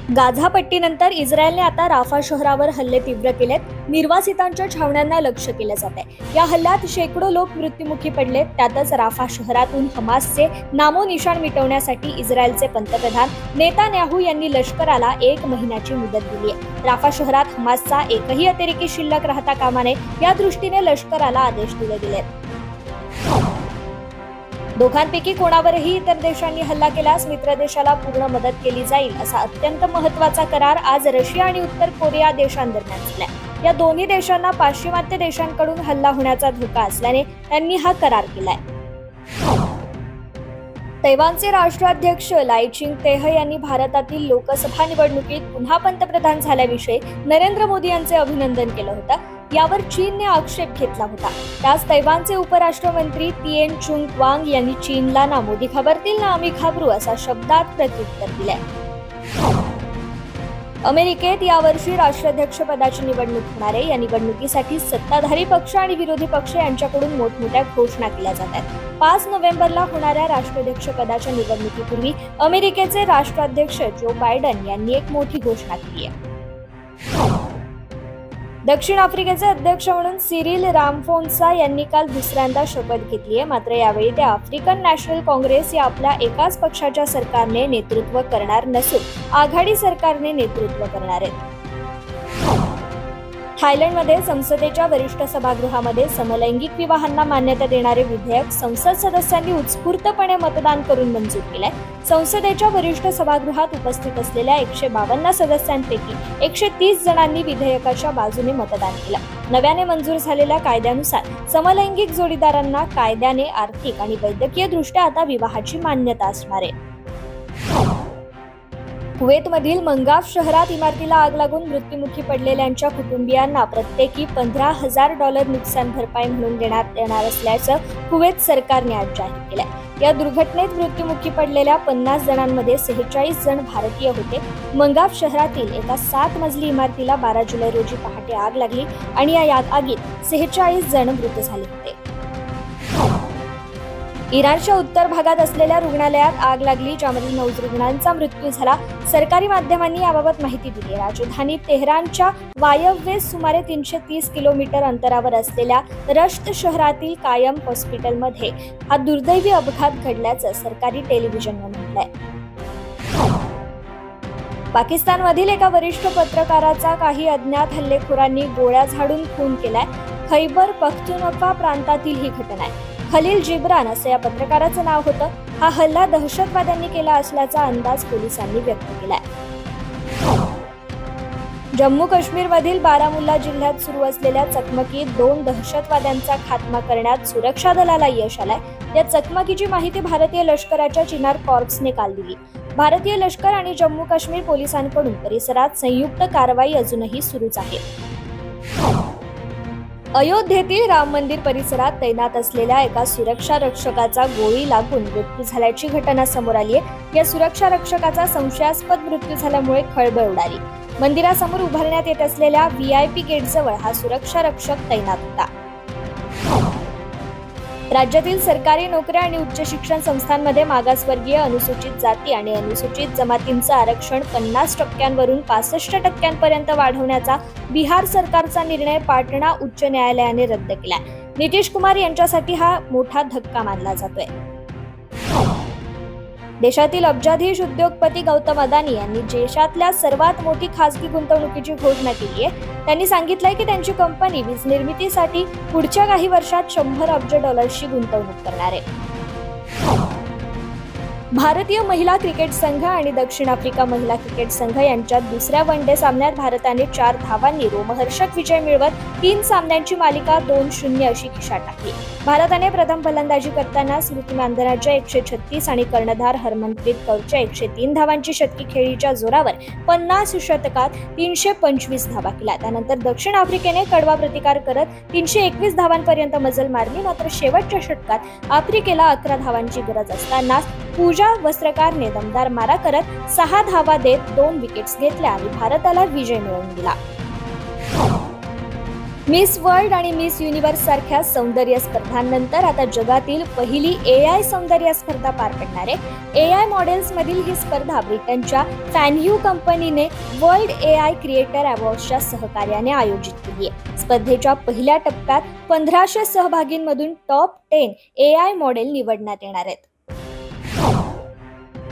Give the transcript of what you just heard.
Gaza पट्टीनंतर इस्रायलने आता Rafa शहरावर हल्ले तीव्र केलेत. निर्वासितांच्या छावण्यांना लक्ष्य केलं जात आहे. या हल्ल्यात शेकडो लोक मृत्युमुखी पडलेत. त्यातच राफा शहरातून हमासचे नामोनिशाण मिटवण्यासाठी इस्रायलचे पंतप्रधान नेतान्याहू यांनी लष्कराला 1 महिन्याची मुदत दिली आहे. राफा शहरात हमासचा एकही अतिरेकी शिल्लक राहता कामा नये या दृष्टीने लष्कराला आदेश दिले गेलेत. दोघांपैकी कोणावरही इतर देशांनी हल्ला केल्यास मित्र देशाला पूर्ण मदत केली जाईल असा अत्यंत महत्त्वाचा करार आज रशिया आणि उत्तर कोरिया देशांदरम्यान झालाय. या दोन्ही देशांना पाश्चिमात्य देशांकडून हल्ला होण्याचा धोका असल्याने त्यांनी हा करार केलाय. तैवानचे राष्ट्राध्यक्ष लाई चिंग-तेह यांनी भारतातील लोकसभा निवडणुकीत पुन्हा पंतप्रधान झाल्याविषयी नरेंद्र मोदी यांचे अभिनंदन केलं होतं. यावर चीनने आक्षेप घेतला होता. त्यास तैवानचे उपराष्ट्रमंत्री तिएन चुंग वांग यांनी चीनला ना मोदी घाबरतील ना आम्ही घाबरू असा शब्दात प्रत्युत्तर दिलंय. अमेरिकेत यावर्षी राष्ट्राध्यक्षपदाची निवडणूक होणार आहे. या निवडणुकीसाठी सत्ताधारी पक्ष आणि विरोधी पक्ष यांच्याकडून मोठमोठ्या घोषणा केल्या जात आहेत. 5 नोव्हेंबरला होणाऱ्या राष्ट्राध्यक्षपदाच्या निवडणुकीपूर्वी अमेरिकेचे राष्ट्राध्यक्ष जो बायडन यांनी एक मोठी घोषणा केली आहे. दक्षिण आफ्रिकेचे अध्यक्ष म्हणून सिरिल रामफोसा यांनी काल दुसऱ्यांदा शपथ घेतली आहे. मात्र यावेळी ते आफ्रिकन नॅशनल काँग्रेस या आपल्या एकाच पक्षाच्या सरकारने नेतृत्व करणार नसून आघाडी सरकारने नेतृत्व करणार आहेत. थायलंडमध्ये संसदेच्या वरिष्ठ सभागृहामध्ये समलैंगिक विवाहांना मान्यता देणारे विधेयक संसद सदस्यांनी उत्स्फूर्तपणे मतदान करून मंजूर केलंय. संसदेच्या वरिष्ठ सभागृहात उपस्थित असलेल्या 152 सदस्यांपैकी 130 जणांनी विधेयकाच्या बाजूने मतदान केलं. नव्याने मंजूर झालेल्या कायद्यानुसार समलैंगिक जोडीदारांना कायद्याने आर्थिक आणि वैद्यकीय दृष्ट्या आता विवाहाची मान्यता असणार आहे. कुवेतमधील मंगाफ शहरात इमारतीला आग लागून मृत्युमुखी पडलेल्यांच्या कुटुंबियांना प्रत्येकी $15,000 नुकसान भरपाई म्हणून देण्यात येणार असल्याचं कुवेत सरकारने आज जाहीर केलंय. या दुर्घटनेत मृत्युमुखी पडलेल्या 50 जणांमध्ये 46 जण भारतीय होते. मंगाफ शहरातील एका 7 मजली इमारतीला 12 जुलै रोजी पहाटे आग लागली आणि या आगीत 46 जण मृत झाले होते. इराणच्या उत्तर भागात असलेल्या रुग्णालयात आग लागली, ज्यामध्ये 9 रुग्णांचा मृत्यू झाला. सरकारी माध्यमांनी याबाबत माहिती दिली. राजधानी तेहरानच्या वायव्येस सुमारे 330 किलोमीटर अंतरावर असलेल्या रश्त शहरातील कायम हॉस्पिटलमध्ये हा दुर्दैवी अपघात घडल्याचं सरकारी टेलिव्हिजनने म्हटलंय. पाकिस्तानमधील एका वरिष्ठ पत्रकाराचा काही अज्ञात हल्लेखोरांनी गोळ्या झाडून खून केलाय. खैबर पख्तूनख्वा प्रांतातील ही घटना आहे. खलील जिब्रान असं या पत्रकाराचं नाव होतं. हा हल्ला दहशतवाद्यांनी केला असल्याचा अंदाज पोलिसांनी व्यक्त केलाय. जम्मू काश्मीरमधील बारामुल्ला जिल्ह्यात सुरू असलेल्या चकमकीत 2 दहशतवाद्यांचा खात्मा करण्यात सुरक्षा दलाला यश आलंय. या चकमकीची माहिती भारतीय लष्कराच्या चिनार कॉर्प्सने काल दिली. भारतीय लष्कर आणि जम्मू काश्मीर पोलिसांकडून परिसरात संयुक्त कारवाई अजूनही सुरूच आहे. अयोध्येतील राम मंदिर परिसरात तैनात असलेल्या एका सुरक्षा रक्षकाचा गोळी लागून मृत्यू झाल्याची घटना समोर आली आहे. या सुरक्षा रक्षकाचा संशयास्पद मृत्यू झाल्यामुळे खळबळ उडाली. मंदिरासमोर उभारण्यात येत असलेल्या VIP गेटजवळ हा सुरक्षा रक्षक तैनात होता. राज्यातील सरकारी नोकऱ्या आणि उच्च शिक्षण संस्थांमध्ये मागासवर्गीय, अनुसूचित जाती आणि अनुसूचित जमातींचं आरक्षण 50% 65% वाढवण्याचा बिहार सरकारचा निर्णय पाटणा उच्च न्यायालयाने रद्द केलाय. नितीश कुमार यांच्यासाठी हा मोठा धक्का मानला जातोय. देशातील अब्जाधीश उद्योगपती गौतम अदानी यांनी देशातल्या सर्वात मोठी खासगी गुंतवणुकीची घोषणा केली आहे. त्यांनी सांगितलंय की त्यांची कंपनी वीज निर्मितीसाठी पुढच्या काही वर्षात $100 अब्ज गुंतवणूक करणार आहे. भारतीय महिला क्रिकेट संघ आणि दक्षिण आफ्रिका महिला क्रिकेट संघ यांच्यात दुसऱ्या वनडे सामन्यात भारताने 4 धावांनी रोमहर्षक विजय मिळवत 3 सामन्यांची मालिका 2-0 अशी खिशात टाकली. भारताने प्रथम फलंदाजी करताना स्मृती मानधनाच्या 136 आणि कर्णधार हरमनप्रीत कौरच्या 103 धावांची शतकी खेळीच्या जोरावर 50 षटकात 325 धावा केल्या. त्यानंतर दक्षिण आफ्रिकेने कडवा प्रतिकार करत 321 धावांपर्यंत मजल मारली. मात्र शेवटच्या षटकात आफ्रिकेला 11 धावांची गरज असताना पूजा वस्त्रकारने दमदार मारा करत 6 धावा देत 2 विकेट्स घेतल्या आणि भारताला विजय मिळवून दिला. मिस वर्ल्ड आणि मिस युनिव्हर्स सारख्या सौंदर्य स्पर्धांनंतर आता जगातील पहिली AI सौंदर्य स्पर्धा पार पडणार आहे. AI मॉडेल्स मधील ही स्पर्धा ब्रिटनच्या फॅनह्यू कंपनीने वर्ल्ड AI क्रिएटर अवॉर्ड्सच्या सहकार्याने आयोजित केली आहे. स्पर्धेच्या पहिल्या टप्प्यात 1500 सहभागींमधून टॉप 10 AI मॉडेल निवडण्यात येणार आहेत.